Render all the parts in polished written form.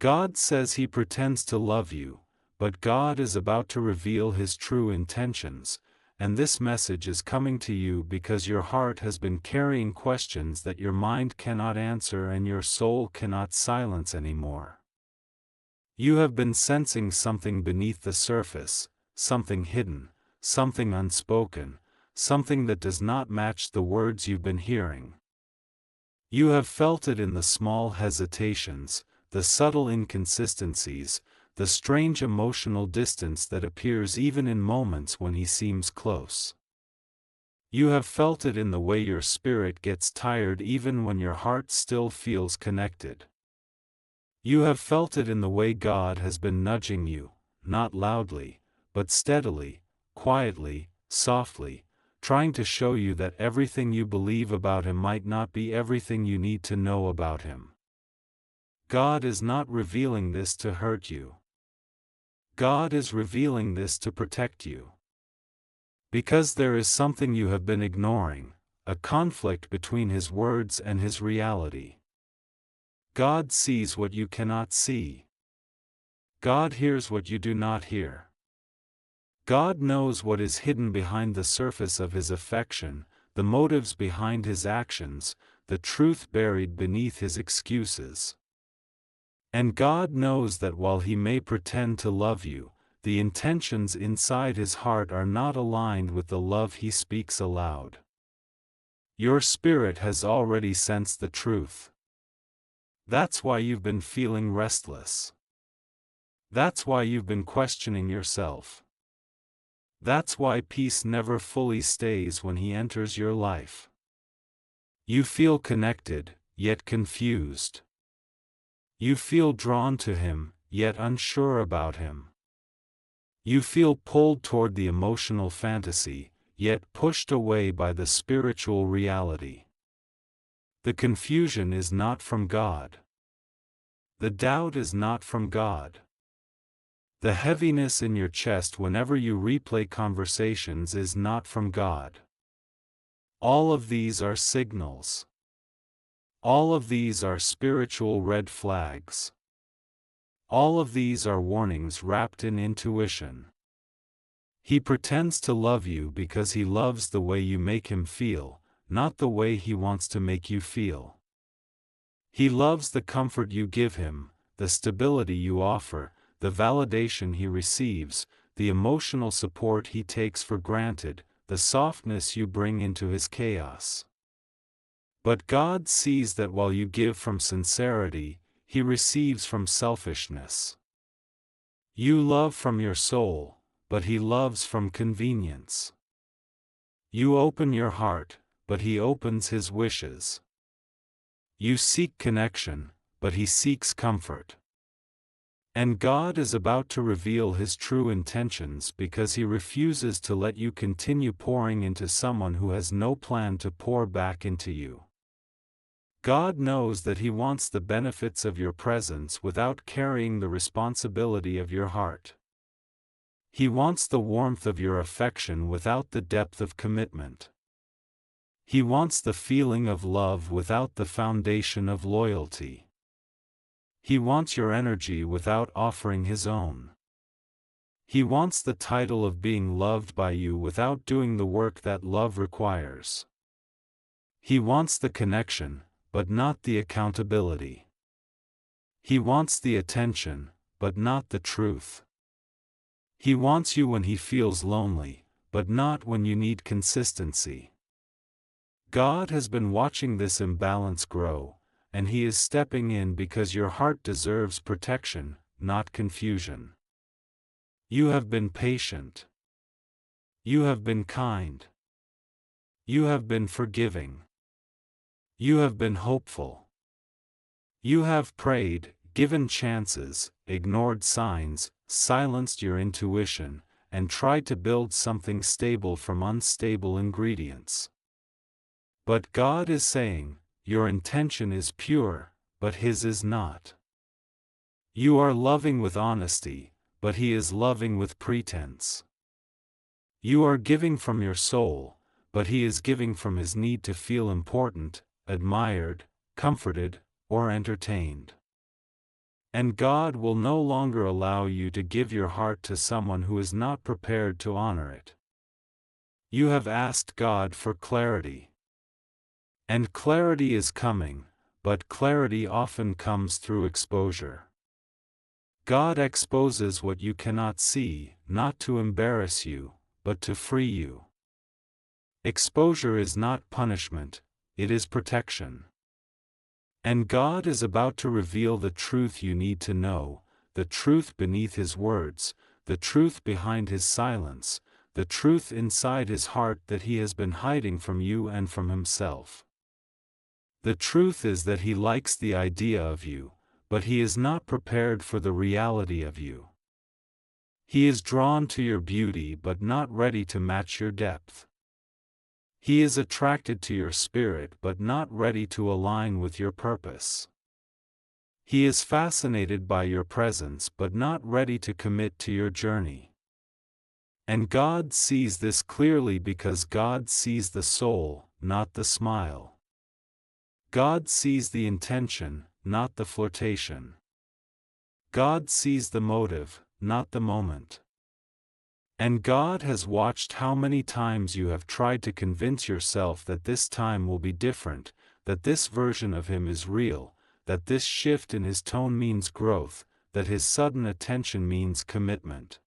God says He pretends to love you, but God is about to reveal His true intentions, and this message is coming to you because your heart has been carrying questions that your mind cannot answer and your soul cannot silence anymore. You have been sensing something beneath the surface, something hidden, something unspoken, something that does not match the words you've been hearing. You have felt it in the small hesitations, the subtle inconsistencies, the strange emotional distance that appears even in moments when He seems close. You have felt it in the way your spirit gets tired even when your heart still feels connected. You have felt it in the way God has been nudging you, not loudly, but steadily, quietly, softly, trying to show you that everything you believe about Him might not be everything you need to know about Him. God is not revealing this to hurt you. God is revealing this to protect you. Because there is something you have been ignoring, a conflict between His words and His reality. God sees what you cannot see. God hears what you do not hear. God knows what is hidden behind the surface of His affection, the motives behind His actions, the truth buried beneath His excuses. And God knows that while He may pretend to love you, the intentions inside His heart are not aligned with the love He speaks aloud. Your spirit has already sensed the truth. That's why you've been feeling restless. That's why you've been questioning yourself. That's why peace never fully stays when He enters your life. You feel connected, yet confused. You feel drawn to Him, yet unsure about Him. You feel pulled toward the emotional fantasy, yet pushed away by the spiritual reality. The confusion is not from God. The doubt is not from God. The heaviness in your chest whenever you replay conversations is not from God. All of these are signals. All of these are spiritual red flags. All of these are warnings wrapped in intuition. He pretends to love you because He loves the way you make Him feel, not the way He wants to make you feel. He loves the comfort you give Him, the stability you offer, the validation He receives, the emotional support He takes for granted, the softness you bring into His chaos. But God sees that while you give from sincerity, He receives from selfishness. You love from your soul, but He loves from convenience. You open your heart, but He opens His wishes. You seek connection, but He seeks comfort. And God is about to reveal His true intentions because He refuses to let you continue pouring into someone who has no plan to pour back into you. God knows that He wants the benefits of your presence without carrying the responsibility of your heart. He wants the warmth of your affection without the depth of commitment. He wants the feeling of love without the foundation of loyalty. He wants your energy without offering His own. He wants the title of being loved by you without doing the work that love requires. He wants the connection, but not the accountability. He wants the attention, but not the truth. He wants you when He feels lonely, but not when you need consistency. God has been watching this imbalance grow, and He is stepping in because your heart deserves protection, not confusion. You have been patient. You have been kind. You have been forgiving. You have been hopeful. You have prayed, given chances, ignored signs, silenced your intuition, and tried to build something stable from unstable ingredients. But God is saying, your intention is pure, but His is not. You are loving with honesty, but He is loving with pretense. You are giving from your soul, but He is giving from His need to feel important, admired, comforted, or entertained. And God will no longer allow you to give your heart to someone who is not prepared to honor it. You have asked God for clarity. And clarity is coming, but clarity often comes through exposure. God exposes what you cannot see, not to embarrass you, but to free you. Exposure is not punishment, it is protection. And God is about to reveal the truth you need to know, the truth beneath His words, the truth behind His silence, the truth inside His heart that He has been hiding from you and from Himself. The truth is that He likes the idea of you, but He is not prepared for the reality of you. He is drawn to your beauty but not ready to match your depth. He is attracted to your spirit but not ready to align with your purpose. He is fascinated by your presence but not ready to commit to your journey. And God sees this clearly because God sees the soul, not the smile. God sees the intention, not the flirtation. God sees the motive, not the moment. And God has watched how many times you have tried to convince yourself that this time will be different, that this version of Him is real, that this shift in His tone means growth, that His sudden attention means commitment.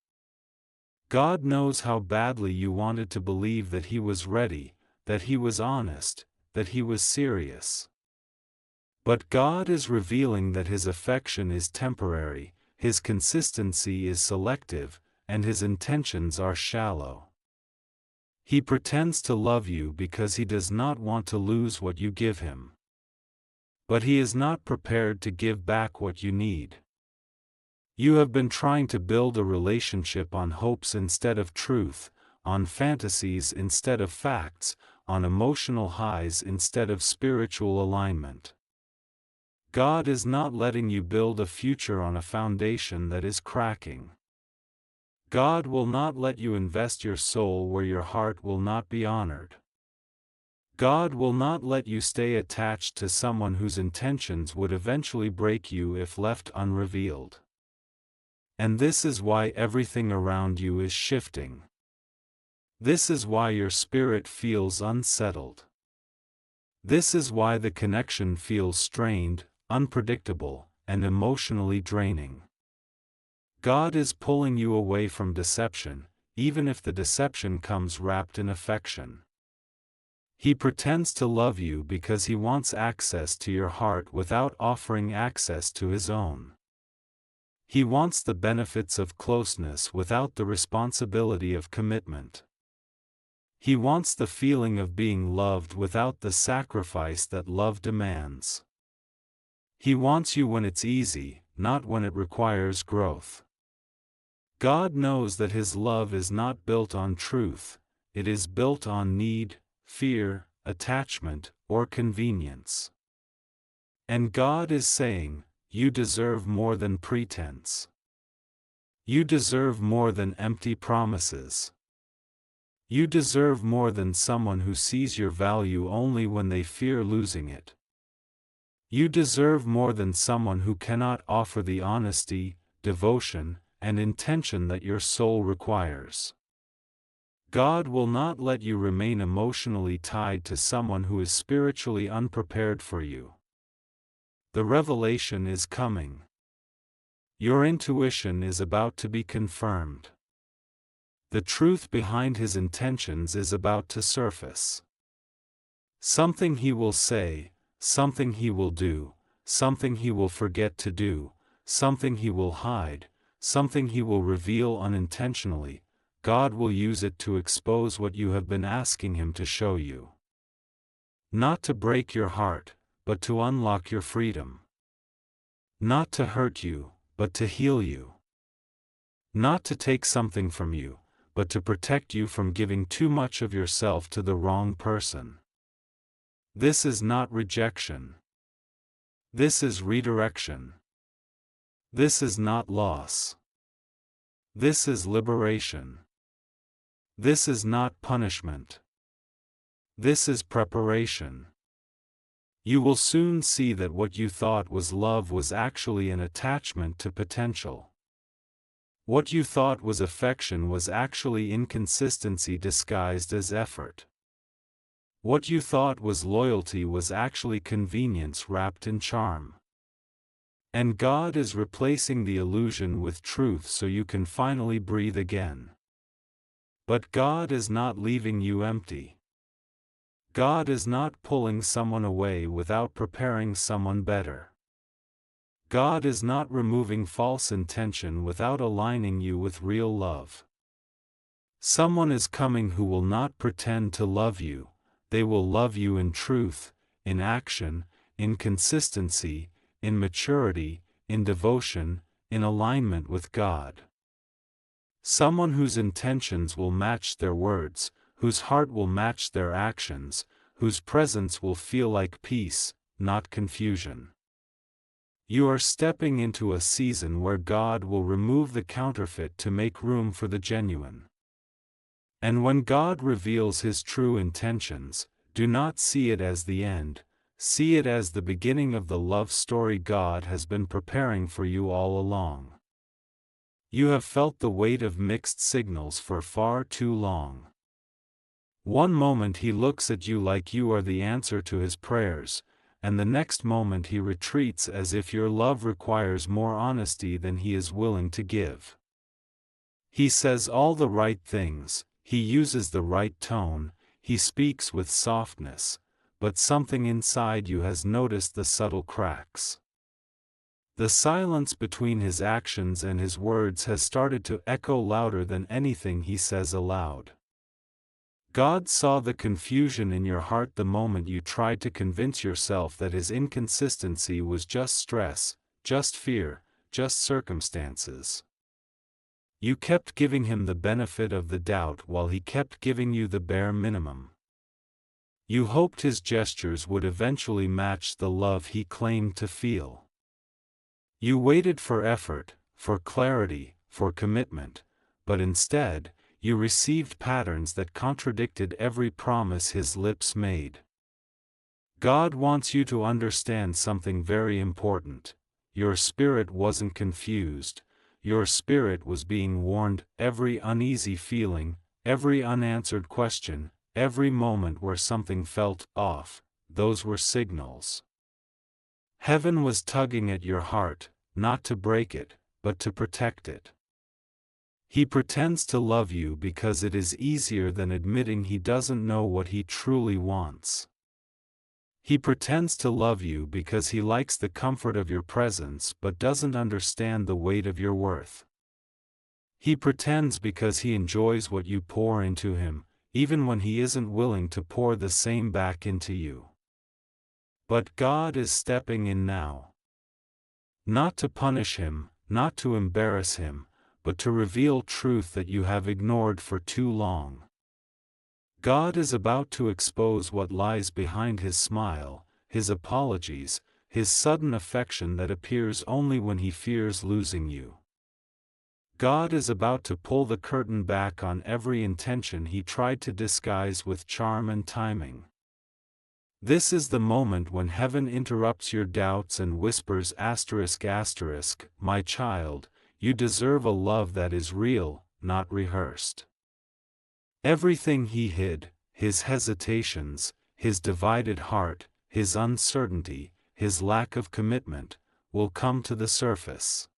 God knows how badly you wanted to believe that He was ready, that He was honest, that He was serious. But God is revealing that His affection is temporary, His consistency is selective, and His intentions are shallow. He pretends to love you because He does not want to lose what you give Him. But He is not prepared to give back what you need. You have been trying to build a relationship on hopes instead of truth, on fantasies instead of facts, on emotional highs instead of spiritual alignment. God is not letting you build a future on a foundation that is cracking. God will not let you invest your soul where your heart will not be honored. God will not let you stay attached to someone whose intentions would eventually break you if left unrevealed. And this is why everything around you is shifting. This is why your spirit feels unsettled. This is why the connection feels strained, unpredictable, and emotionally draining. God is pulling you away from deception, even if the deception comes wrapped in affection. He pretends to love you because He wants access to your heart without offering access to His own. He wants the benefits of closeness without the responsibility of commitment. He wants the feeling of being loved without the sacrifice that love demands. He wants you when it's easy, not when it requires growth. God knows that His love is not built on truth, it is built on need, fear, attachment, or convenience. And God is saying, you deserve more than pretense. You deserve more than empty promises. You deserve more than someone who sees your value only when they fear losing it. You deserve more than someone who cannot offer the honesty, devotion, and intention that your soul requires. God will not let you remain emotionally tied to someone who is spiritually unprepared for you. The revelation is coming. Your intuition is about to be confirmed. The truth behind His intentions is about to surface. Something He will say, something He will do, something He will forget to do, something He will hide, something He will reveal unintentionally. God will use it to expose what you have been asking Him to show you. Not to break your heart, but to unlock your freedom. Not to hurt you, but to heal you. Not to take something from you, but to protect you from giving too much of yourself to the wrong person. This is not rejection. This is redirection. This is not loss. This is liberation. This is not punishment. This is preparation. You will soon see that what you thought was love was actually an attachment to potential. What you thought was affection was actually inconsistency disguised as effort. What you thought was loyalty was actually convenience wrapped in charm. And God is replacing the illusion with truth so you can finally breathe again. But God is not leaving you empty. God is not pulling someone away without preparing someone better. God is not removing false intention without aligning you with real love. Someone is coming who will not pretend to love you. They will love you in truth, in action, in consistency, in maturity, in devotion, in alignment with God. Someone whose intentions will match their words, whose heart will match their actions, whose presence will feel like peace, not confusion. You are stepping into a season where God will remove the counterfeit to make room for the genuine. And when God reveals His true intentions, do not see it as the end, see it as the beginning of the love story God has been preparing for you all along. You have felt the weight of mixed signals for far too long. One moment He looks at you like you are the answer to His prayers, and the next moment He retreats as if your love requires more honesty than He is willing to give. He says all the right things, He uses the right tone, He speaks with softness, but something inside you has noticed the subtle cracks. The silence between His actions and His words has started to echo louder than anything He says aloud. God saw the confusion in your heart the moment you tried to convince yourself that His inconsistency was just stress, just fear, just circumstances. You kept giving Him the benefit of the doubt while He kept giving you the bare minimum. You hoped His gestures would eventually match the love He claimed to feel. You waited for effort, for clarity, for commitment, but instead, you received patterns that contradicted every promise His lips made. God wants you to understand something very important. Your spirit wasn't confused. Your spirit was being warned. Every uneasy feeling, every unanswered question, every moment where something felt off, those were signals. Heaven was tugging at your heart, not to break it, but to protect it. He pretends to love you because it is easier than admitting he doesn't know what he truly wants. He pretends to love you because he likes the comfort of your presence but doesn't understand the weight of your worth. He pretends because he enjoys what you pour into him, even when he isn't willing to pour the same back into you. But God is stepping in now. Not to punish him, not to embarrass him, but to reveal truth that you have ignored for too long. God is about to expose what lies behind his smile, his apologies, his sudden affection that appears only when he fears losing you. God is about to pull the curtain back on every intention he tried to disguise with charm and timing. This is the moment when heaven interrupts your doubts and whispers ***, my child, you deserve a love that is real, not rehearsed. Everything he hid, his hesitations, his divided heart, his uncertainty, his lack of commitment, will come to the surface.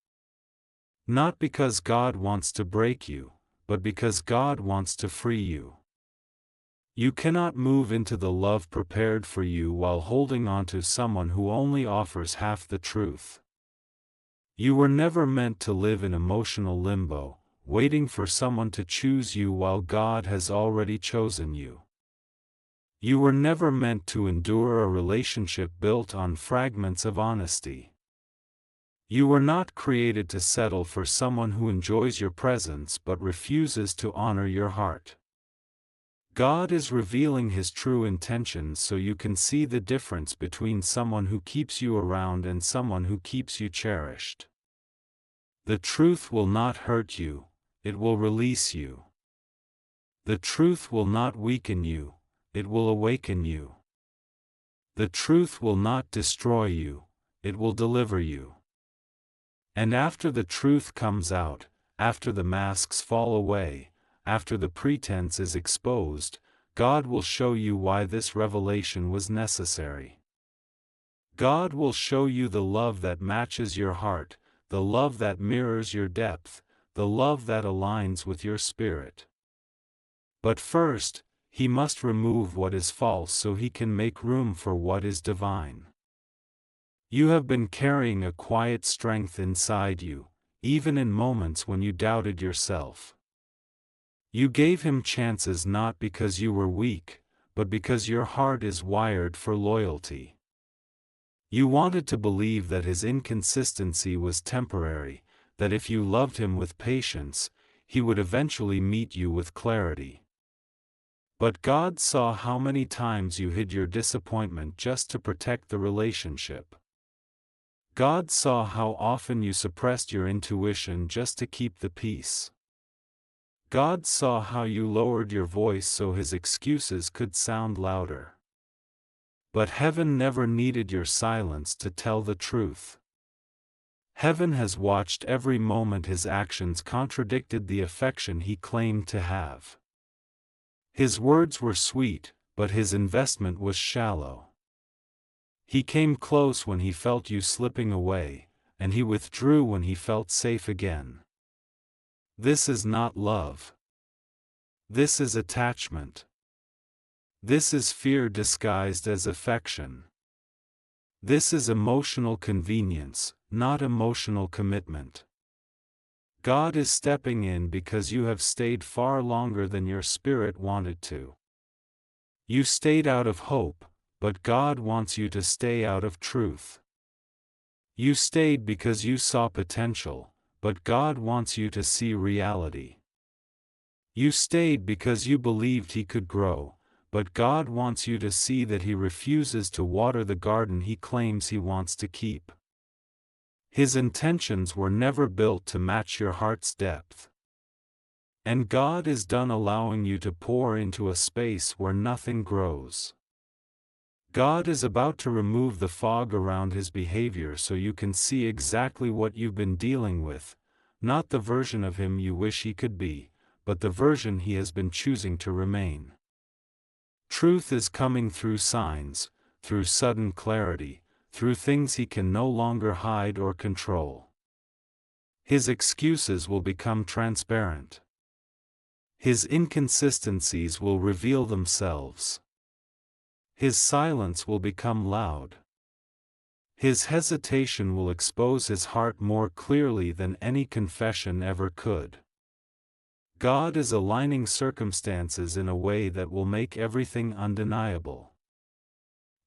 Not because God wants to break you, but because God wants to free you. You cannot move into the love prepared for you while holding on to someone who only offers half the truth. You were never meant to live in emotional limbo, waiting for someone to choose you while God has already chosen you. You were never meant to endure a relationship built on fragments of honesty. You were not created to settle for someone who enjoys your presence but refuses to honor your heart. God is revealing his true intentions so you can see the difference between someone who keeps you around and someone who keeps you cherished. The truth will not hurt you, it will release you. The truth will not weaken you, it will awaken you. The truth will not destroy you, it will deliver you. And after the truth comes out, after the masks fall away, after the pretense is exposed, God will show you why this revelation was necessary. God will show you the love that matches your heart, the love that mirrors your depth, the love that aligns with your spirit. But first, He must remove what is false so He can make room for what is divine. You have been carrying a quiet strength inside you, even in moments when you doubted yourself. You gave Him chances not because you were weak, but because your heart is wired for loyalty. You wanted to believe that His inconsistency was temporary, that if you loved Him with patience, He would eventually meet you with clarity. But God saw how many times you hid your disappointment just to protect the relationship. God saw how often you suppressed your intuition just to keep the peace. God saw how you lowered your voice so His excuses could sound louder. But heaven never needed your silence to tell the truth. Heaven has watched every moment His actions contradicted the affection He claimed to have. His words were sweet, but His investment was shallow. He came close when He felt you slipping away, and He withdrew when He felt safe again. This is not love. This is attachment. This is fear disguised as affection. This is emotional convenience, not emotional commitment. God is stepping in because you have stayed far longer than your spirit wanted to. You stayed out of hope, but God wants you to stay out of truth. You stayed because you saw potential, but God wants you to see reality. You stayed because you believed He could grow, but God wants you to see that He refuses to water the garden He claims He wants to keep. His intentions were never built to match your heart's depth. And God is done allowing you to pour into a space where nothing grows. God is about to remove the fog around His behavior so you can see exactly what you've been dealing with, not the version of Him you wish He could be, but the version He has been choosing to remain. Truth is coming through signs, through sudden clarity, through things He can no longer hide or control. His excuses will become transparent. His inconsistencies will reveal themselves. His silence will become loud. His hesitation will expose His heart more clearly than any confession ever could. God is aligning circumstances in a way that will make everything undeniable.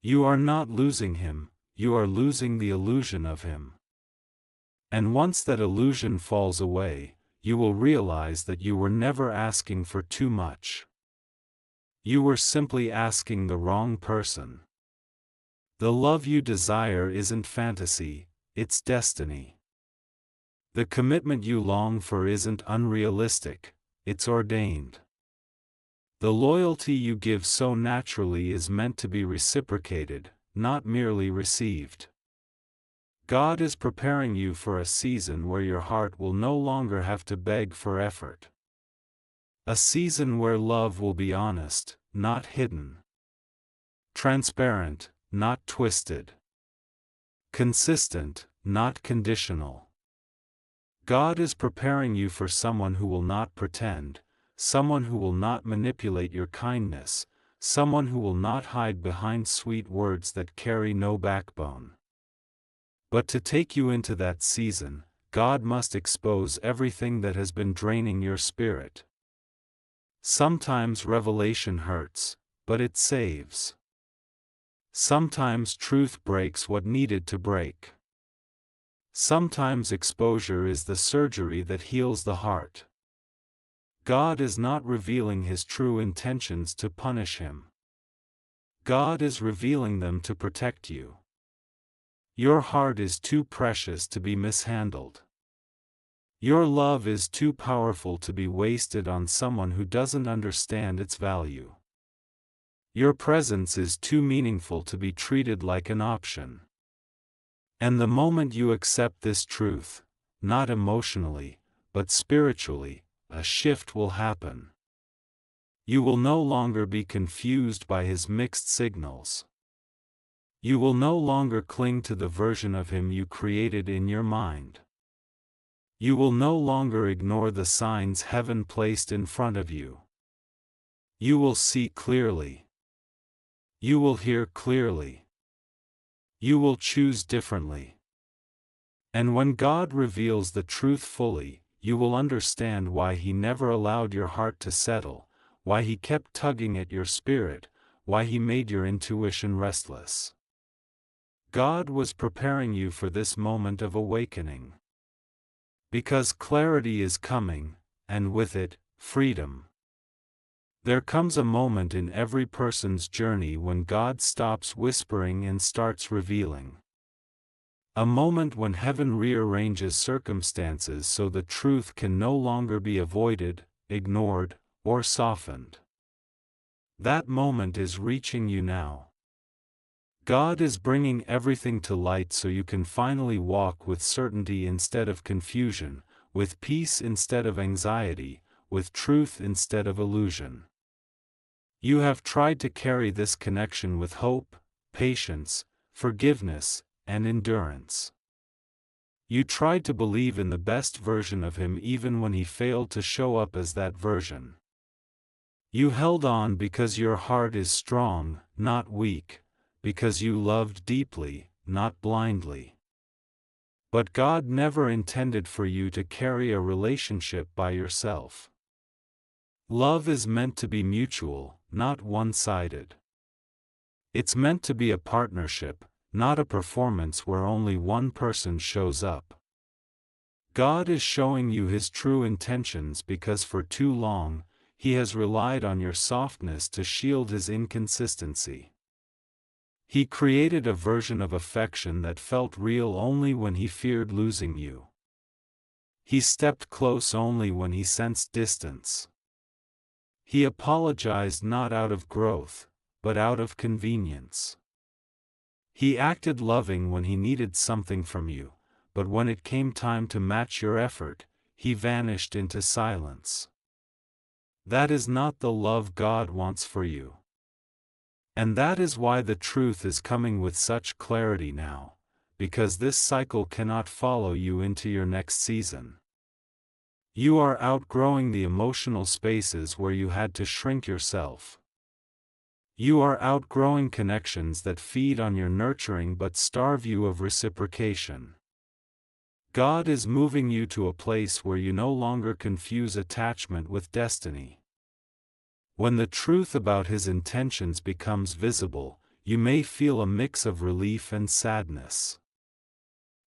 You are not losing Him, you are losing the illusion of Him. And once that illusion falls away, you will realize that you were never asking for too much. You were simply asking the wrong person. The love you desire isn't fantasy, it's destiny. The commitment you long for isn't unrealistic, it's ordained. The loyalty you give so naturally is meant to be reciprocated, not merely received. God is preparing you for a season where your heart will no longer have to beg for effort. A season where love will be honest, not hidden. Transparent, not twisted. Consistent, not conditional. God is preparing you for someone who will not pretend, someone who will not manipulate your kindness, someone who will not hide behind sweet words that carry no backbone. But to take you into that season, God must expose everything that has been draining your spirit. Sometimes revelation hurts, but it saves. Sometimes truth breaks what needed to break. Sometimes exposure is the surgery that heals the heart. God is not revealing His true intentions to punish him. God is revealing them to protect you. Your heart is too precious to be mishandled. Your love is too powerful to be wasted on someone who doesn't understand its value. Your presence is too meaningful to be treated like an option. And the moment you accept this truth, not emotionally, but spiritually, a shift will happen. You will no longer be confused by his mixed signals. You will no longer cling to the version of him you created in your mind. You will no longer ignore the signs heaven placed in front of you. You will see clearly. You will hear clearly. You will choose differently. And when God reveals the truth fully, you will understand why he never allowed your heart to settle, why he kept tugging at your spirit, why he made your intuition restless. God was preparing you for this moment of awakening. Because clarity is coming, and with it, freedom. There comes a moment in every person's journey when God stops whispering and starts revealing. A moment when heaven rearranges circumstances so the truth can no longer be avoided, ignored, or softened. That moment is reaching you now. God is bringing everything to light so you can finally walk with certainty instead of confusion, with peace instead of anxiety, with truth instead of illusion. You have tried to carry this connection with hope, patience, forgiveness, and endurance. You tried to believe in the best version of him even when he failed to show up as that version. You held on because your heart is strong, not weak, because you loved deeply, not blindly. But God never intended for you to carry a relationship by yourself. Love is meant to be mutual, not one-sided. It's meant to be a partnership, not a performance where only one person shows up. God is showing you his true intentions because for too long, he has relied on your softness to shield his inconsistency. He created a version of affection that felt real only when he feared losing you. He stepped close only when he sensed distance. He apologized not out of growth, but out of convenience. He acted loving when he needed something from you, but when it came time to match your effort, he vanished into silence. That is not the love God wants for you. And that is why the truth is coming with such clarity now, because this cycle cannot follow you into your next season. You are outgrowing the emotional spaces where you had to shrink yourself. You are outgrowing connections that feed on your nurturing but starve you of reciprocation. God is moving you to a place where you no longer confuse attachment with destiny. When the truth about his intentions becomes visible, you may feel a mix of relief and sadness.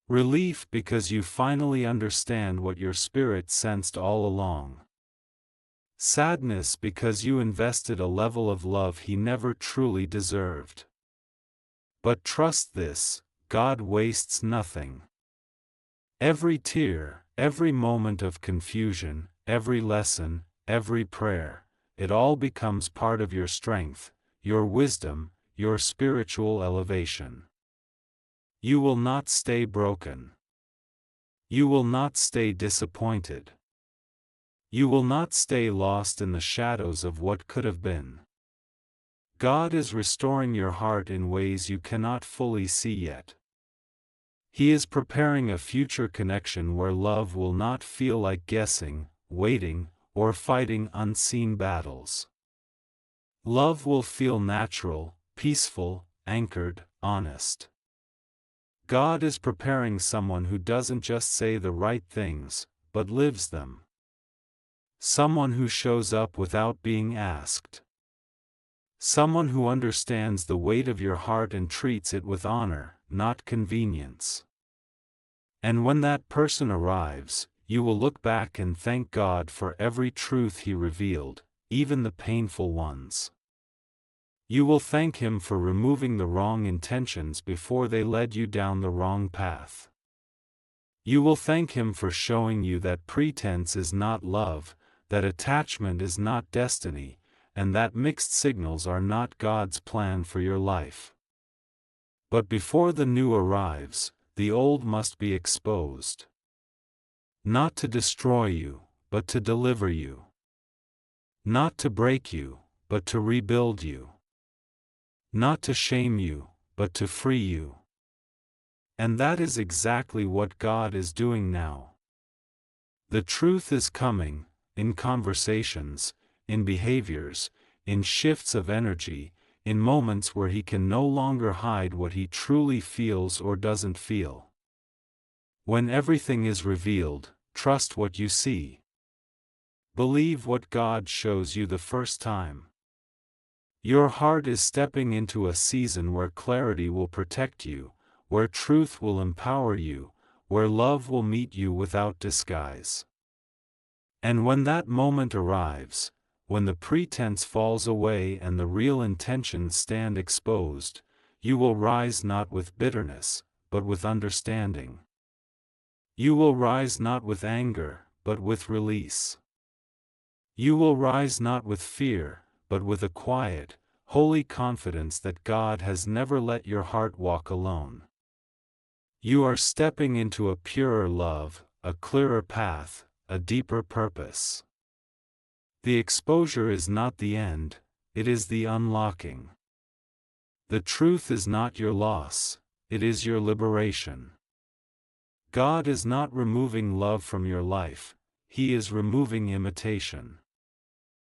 Relief because you finally understand what your spirit sensed all along. Sadness because you invested a level of love he never truly deserved. But trust this, God wastes nothing. Every tear, every moment of confusion, every lesson, every prayer, it all becomes part of your strength, your wisdom, your spiritual elevation. You will not stay broken. You will not stay disappointed. You will not stay lost in the shadows of what could have been. God is restoring your heart in ways you cannot fully see yet. He is preparing a future connection where love will not feel like guessing, waiting, or fighting unseen battles. Love will feel natural, peaceful, anchored, honest. God is preparing someone who doesn't just say the right things, but lives them. Someone who shows up without being asked. Someone who understands the weight of your heart and treats it with honor, not convenience. And when that person arrives, you will look back and thank God for every truth he revealed, even the painful ones. You will thank him for removing the wrong intentions before they led you down the wrong path. You will thank him for showing you that pretense is not love, that attachment is not destiny, and that mixed signals are not God's plan for your life. But before the new arrives, the old must be exposed. Not to destroy you, but to deliver you. Not to break you, but to rebuild you. Not to shame you, but to free you. And that is exactly what God is doing now. The truth is coming, in conversations, in behaviors, in shifts of energy, in moments where He can no longer hide what He truly feels or doesn't feel. When everything is revealed, trust what you see. Believe what God shows you the first time. Your heart is stepping into a season where clarity will protect you, where truth will empower you, where love will meet you without disguise. And when that moment arrives, when the pretense falls away and the real intentions stand exposed, you will rise not with bitterness, but with understanding. You will rise not with anger, but with release. You will rise not with fear, but with a quiet, holy confidence that God has never let your heart walk alone. You are stepping into a purer love, a clearer path, a deeper purpose. The exposure is not the end, it is the unlocking. The truth is not your loss, it is your liberation. God is not removing love from your life, He is removing imitation.